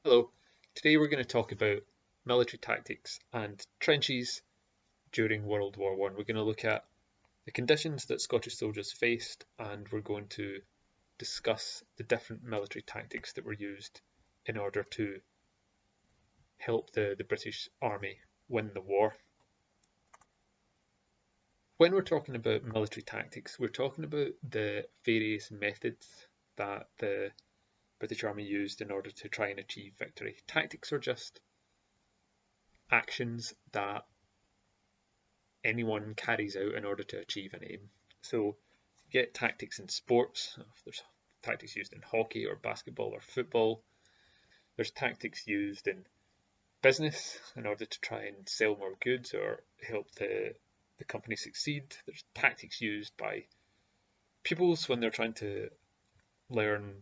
Hello, today we're going to talk about military tactics and trenches during World War One. We're going to look at the conditions that Scottish soldiers faced, and we're going to discuss the different military tactics that were used in order to help the British Army win the war. When we're talking about military tactics, we're talking about the various methods that the British Army used in order to try and achieve victory. Tactics are just actions that anyone carries out in order to achieve an aim. So you get tactics in sports. There's tactics used in hockey or basketball or football. There's tactics used in business in order to try and sell more goods or help the company succeed. There's tactics used by pupils when they're trying to learn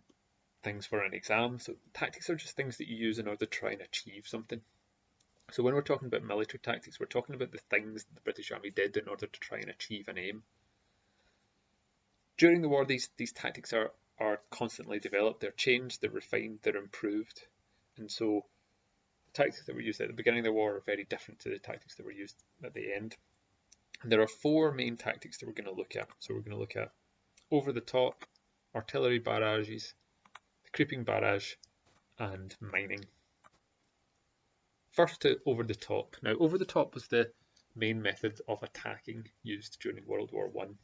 things for an exam. So tactics are just things that you use in order to try and achieve something. So when we're talking about military tactics, we're talking about the things the British Army did in order to try and achieve an aim. During the war, these tactics are constantly developed, they're changed, they're refined, they're improved. And so the tactics that were used at the beginning of the war are very different to the tactics that were used at the end. And there are four main tactics that we're going to look at. So we're going to look at over the top, artillery barrages, the creeping barrage, and mining. First to over the top. Now, over the top was the main method of attacking used during World War One.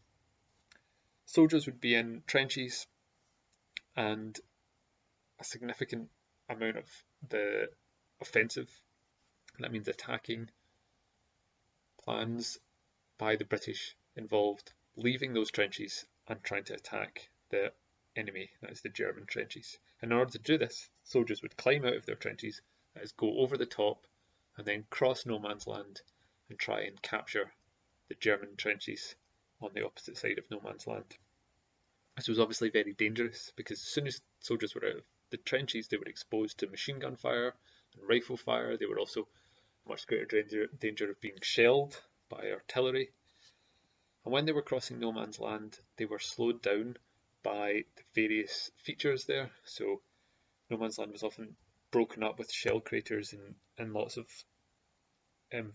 Soldiers would be in trenches, and a significant amount of the offensive, that means attacking plans by the British, involved leaving those trenches and trying to attack the enemy, that is the German trenches. In order to do this, soldiers would climb out of their trenches, that is go over the top, and then cross no man's land and try and capture the German trenches on the opposite side of no man's land. This was obviously very dangerous because as soon as soldiers were out of the trenches, they were exposed to machine gun fire and rifle fire. They were also much greater danger of being shelled by artillery. And when they were crossing no man's land, they were slowed down by the various features there. So no man's land was often broken up with shell craters and lots of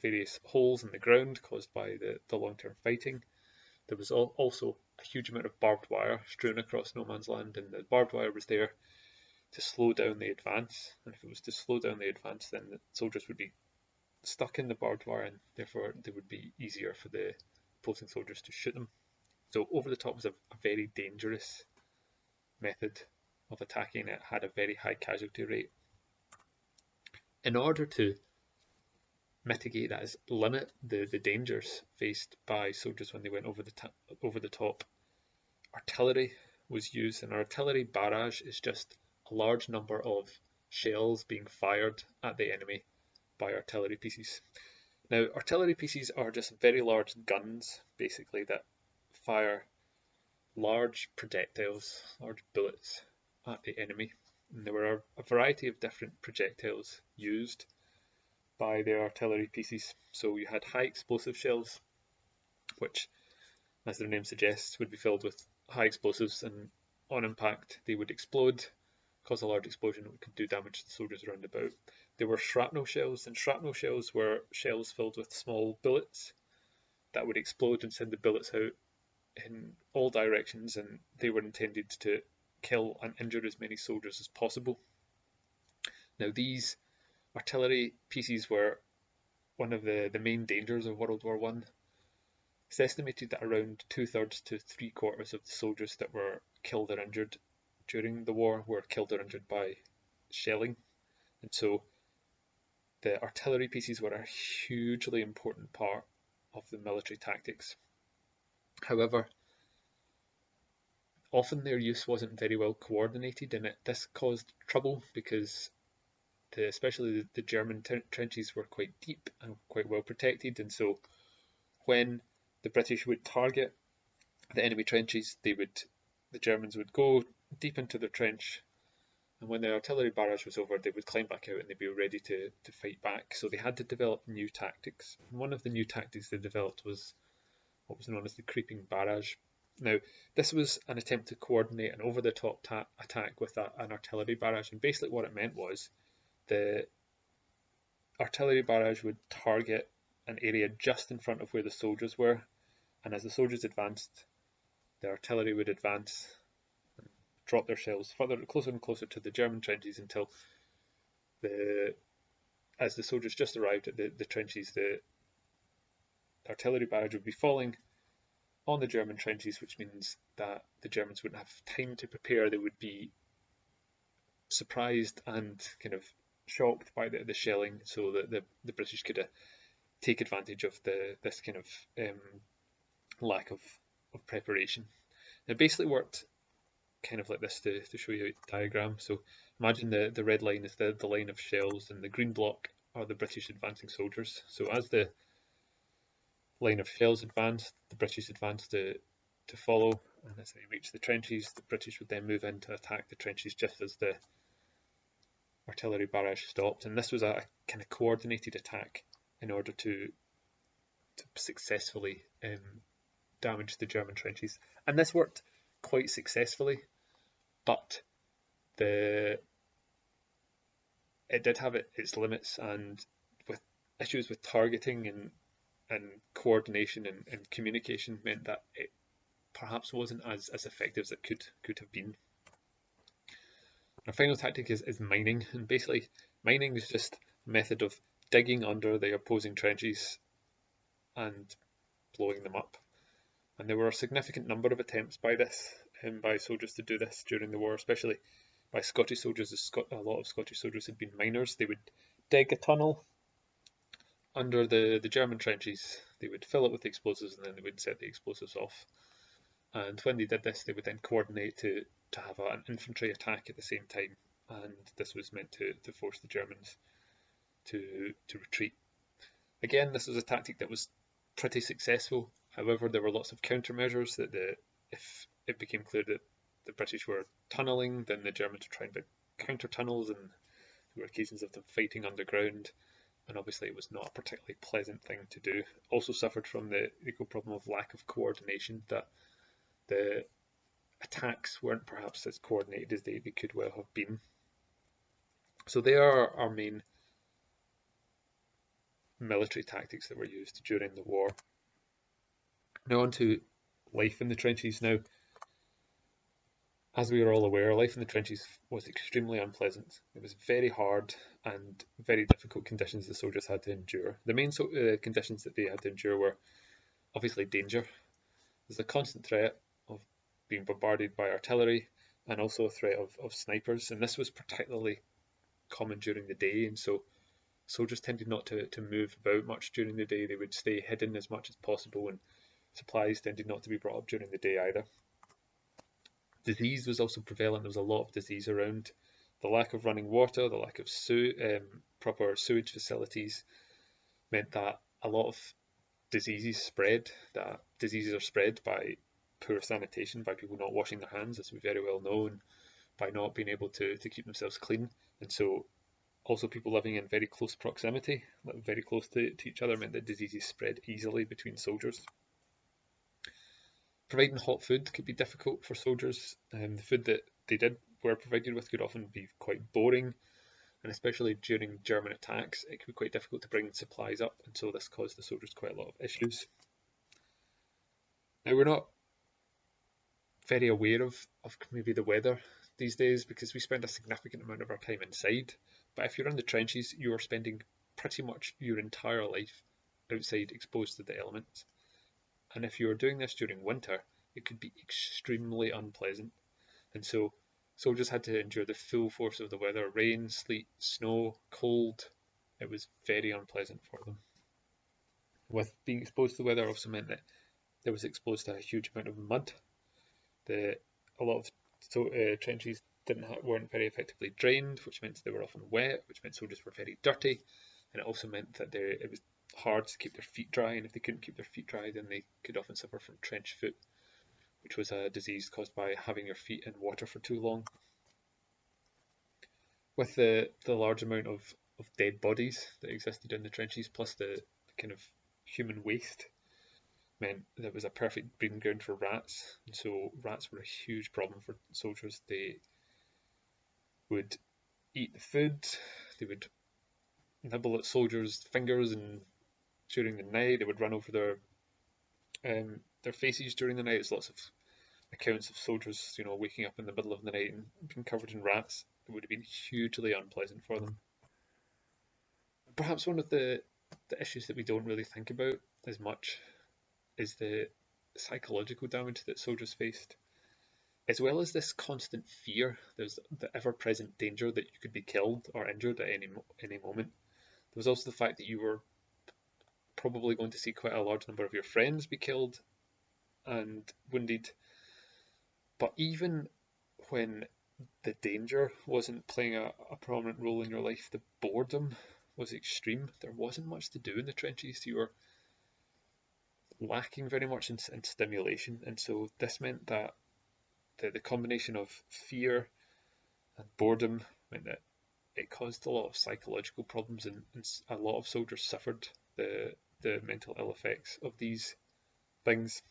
various holes in the ground caused by the long-term fighting. There was also a huge amount of barbed wire strewn across no man's land, and the barbed wire was there to slow down the advance. And if it was to slow down the advance, then the soldiers would be stuck in the barbed wire, and therefore it would be easier for the opposing soldiers to shoot them. So over the top was a very dangerous method of attacking. It had a very high casualty rate. In order to mitigate that, is limit the dangers faced by soldiers when they went over the top, artillery was used. An artillery barrage is just a large number of shells being fired at the enemy by artillery pieces. Now, artillery pieces are just very large guns, basically, that fire large projectiles, large bullets at the enemy. And there were a variety of different projectiles used by the artillery pieces. So you had high explosive shells, which, as their name suggests, would be filled with high explosives, and on impact they would explode, cause a large explosion that could do damage to soldiers around about. There were shrapnel shells, and shrapnel shells were shells filled with small bullets that would explode and send the bullets out in all directions, and they were intended to kill and injure as many soldiers as possible. Now, these artillery pieces were one of the main dangers of World War One. It's estimated that around 2/3 to 3/4 of the soldiers that were killed or injured during the war were killed or injured by shelling. And so the artillery pieces were a hugely important part of the military tactics. However, often their use wasn't very well coordinated, and this caused trouble because especially the German trenches were quite deep and quite well protected, and so when the British would target the enemy trenches, the Germans would go deep into their trench, and when the artillery barrage was over, they would climb back out and they'd be ready to fight back. So they had to develop new tactics. And one of the new tactics they developed was what was known as the creeping barrage. Now, this was an attempt to coordinate an over-the-top attack with an artillery barrage, and basically what it meant was the artillery barrage would target an area just in front of where the soldiers were, and as the soldiers advanced, the artillery would advance and drop their shells further, closer and closer to the German trenches until as the soldiers just arrived at the trenches, the artillery barrage would be falling on the German trenches, which means that the Germans wouldn't have time to prepare. They would be surprised and kind of shocked by the shelling, so that the British could take advantage of this kind of lack of preparation. It basically worked kind of like this to show you a diagram. So imagine the red line is the line of shells, and the green block are the British advancing soldiers. So as the line of shells advanced, the British advanced to follow, and as they reached the trenches, the British would then move in to attack the trenches just as the artillery barrage stopped. And this was a kind of coordinated attack in order to successfully damage the German trenches. And this worked quite successfully, but it did have its limits, and with issues with targeting and coordination and communication meant that it perhaps wasn't as effective as it could have been. Our final tactic is mining, and basically mining is just a method of digging under the opposing trenches and blowing them up. And there were a significant number of attempts by soldiers to do this during the war, especially by Scottish soldiers. A lot of Scottish soldiers had been miners. They would dig a tunnel under the German trenches. They would fill it with explosives, and then they would set the explosives off. And when they did this, they would then coordinate to have an infantry attack at the same time, and this was meant to force the Germans to retreat. Again, this was a tactic that was pretty successful. However, there were lots of countermeasures that if it became clear that the British were tunnelling, then the Germans would try and build counter tunnels, and there were occasions of them fighting underground. And obviously it was not a particularly pleasant thing to do. Also suffered from the equal problem of lack of coordination, that the attacks weren't perhaps as coordinated as they could well have been. So they are our main military tactics that were used during the war. Now on to life in the trenches. Now, as we are all aware, life in the trenches was extremely unpleasant. It was very hard and very difficult conditions the soldiers had to endure. The main conditions that they had to endure were obviously danger. There's a constant threat of being bombarded by artillery, and also a threat of snipers, and this was particularly common during the day, and so soldiers tended not to move about much during the day. They would stay hidden as much as possible, and supplies tended not to be brought up during the day either. Disease was also prevalent. There was a lot of disease around. The lack of running water, the lack of proper sewage facilities meant that a lot of diseases spread. That diseases are spread by poor sanitation, by people not washing their hands, as we very well know, and by not being able to keep themselves clean. And so also people living in very close proximity, very close to each other, meant that diseases spread easily between soldiers. Providing hot food could be difficult for soldiers. The food that they were provided with could often be quite boring, and especially during German attacks, it could be quite difficult to bring supplies up, and so this caused the soldiers quite a lot of issues. Now, we're not very aware of maybe the weather these days, because we spend a significant amount of our time inside, but if you're in the trenches, you are spending pretty much your entire life outside, exposed to the elements. And if you are doing this during winter, it could be extremely unpleasant. And so soldiers had to endure the full force of the weather: rain, sleet, snow, cold. It was very unpleasant for them. With being exposed to the weather also meant that they was exposed to a huge amount of mud. A lot of trenches weren't very effectively drained, which meant they were often wet, which meant soldiers were very dirty, and it also meant that it was hard to keep their feet dry, and if they couldn't keep their feet dry, then they could often suffer from trench foot, which was a disease caused by having your feet in water for too long. With the large amount of dead bodies that existed in the trenches, plus the kind of human waste, meant there was a perfect breeding ground for rats, and so rats were a huge problem for soldiers. They would eat the food, They would nibble at soldiers' fingers, and during the night they would run over their faces during the night. There's lots of accounts of soldiers, waking up in the middle of the night and being covered in rats. It would have been hugely unpleasant for them. Perhaps one of the issues that we don't really think about as much is the psychological damage that soldiers faced, as well as this constant fear. There's the ever-present danger that you could be killed or injured at any moment. There was also the fact that you were probably going to see quite a large number of your friends be killed and wounded. But even when the danger wasn't playing a prominent role in your life, the boredom was extreme. There wasn't much to do in the trenches. You were lacking very much in stimulation, and so this meant that the combination of fear and boredom meant that it caused a lot of psychological problems, and a lot of soldiers suffered the mental ill effects of these things.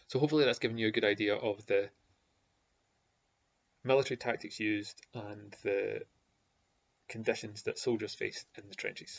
So hopefully that's given you a good idea of the military tactics used and the conditions that soldiers faced in the trenches.